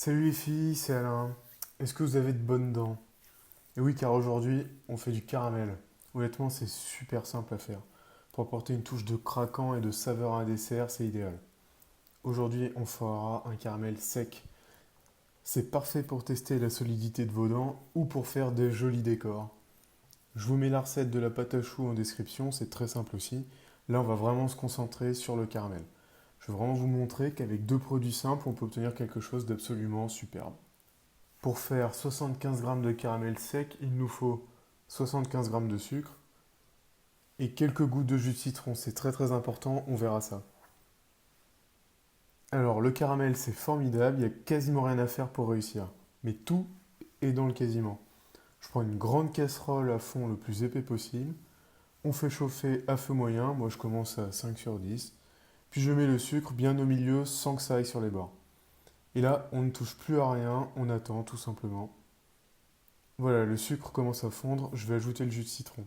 Salut les filles, c'est Alain. Est-ce que vous avez de bonnes dents? Et oui, car aujourd'hui, on fait du caramel. Honnêtement, c'est super simple à faire. Pour apporter une touche de craquant et de saveur à un dessert, c'est idéal. Aujourd'hui, on fera un caramel sec. C'est parfait pour tester la solidité de vos dents ou pour faire des jolis décors. Je vous mets la recette de la pâte à choux en description, c'est très simple aussi. Là, on va vraiment se concentrer sur le caramel. Je vais vraiment vous montrer qu'avec deux produits simples, on peut obtenir quelque chose d'absolument superbe. Pour faire 75 g de caramel sec, il nous faut 75 g de sucre et quelques gouttes de jus de citron. C'est très très important, on verra ça. Alors le caramel c'est formidable, il n'y a quasiment rien à faire pour réussir. Mais tout est dans le quasiment. Je prends une grande casserole à fond le plus épais possible. On fait chauffer à feu moyen, moi je commence à 5 sur 10. Puis je mets le sucre bien au milieu sans que ça aille sur les bords. Et là, on ne touche plus à rien, on attend tout simplement. Voilà, le sucre commence à fondre, je vais ajouter le jus de citron.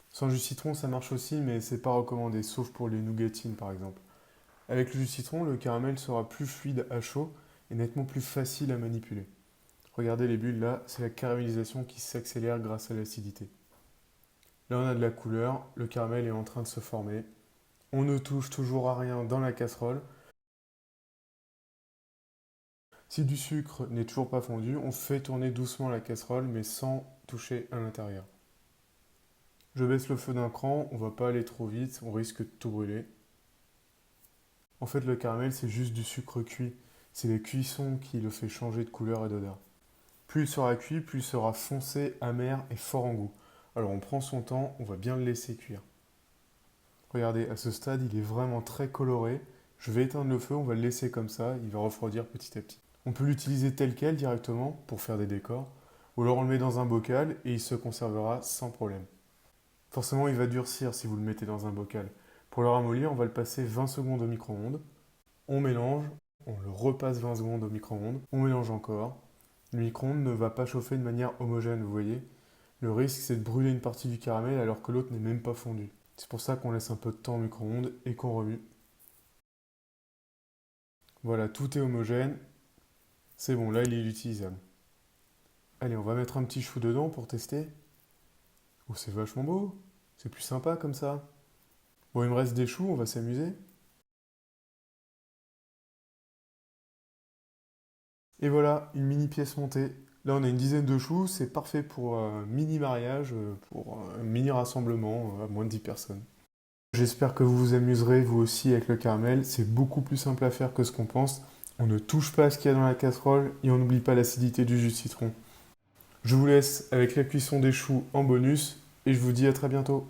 Sans jus de citron, ça marche aussi, mais c'est pas recommandé, sauf pour les nougatines par exemple. Avec le jus de citron, le caramel sera plus fluide à chaud et nettement plus facile à manipuler. Regardez les bulles là, c'est la caramélisation qui s'accélère grâce à l'acidité. Là, on a de la couleur, le caramel est en train de se former. On ne touche toujours à rien dans la casserole. Si du sucre n'est toujours pas fondu, on fait tourner doucement la casserole, mais sans toucher à l'intérieur. Je baisse le feu d'un cran, on va pas aller trop vite, on risque de tout brûler. En fait, le caramel, c'est juste du sucre cuit. C'est la cuisson qui le fait changer de couleur et d'odeur. Plus il sera cuit, plus il sera foncé, amer et fort en goût. Alors on prend son temps, on va bien le laisser cuire. Regardez, à ce stade, il est vraiment très coloré. Je vais éteindre le feu, on va le laisser comme ça, il va refroidir petit à petit. On peut l'utiliser tel quel directement pour faire des décors, ou alors on le met dans un bocal et il se conservera sans problème. Forcément, il va durcir si vous le mettez dans un bocal. Pour le ramollir, on va le passer 20 secondes au micro-ondes. On mélange, on le repasse 20 secondes au micro-ondes, on mélange encore. Le micro-ondes ne va pas chauffer de manière homogène, vous voyez. Le risque, c'est de brûler une partie du caramel alors que l'autre n'est même pas fondu. C'est pour ça qu'on laisse un peu de temps au micro-ondes et qu'on remue. Voilà, tout est homogène. C'est bon, là, il est utilisable. Allez, on va mettre un petit chou dedans pour tester. Oh, c'est vachement beau. C'est plus sympa comme ça. Bon, il me reste des choux, on va s'amuser. Et voilà, une mini pièce montée. Là, on a une dizaine de choux, c'est parfait pour un mini mariage, pour un mini rassemblement à moins de 10 personnes. J'espère que vous vous amuserez vous aussi avec le caramel. C'est beaucoup plus simple à faire que ce qu'on pense. On ne touche pas à ce qu'il y a dans la casserole et on n'oublie pas l'acidité du jus de citron. Je vous laisse avec la cuisson des choux en bonus et je vous dis à très bientôt.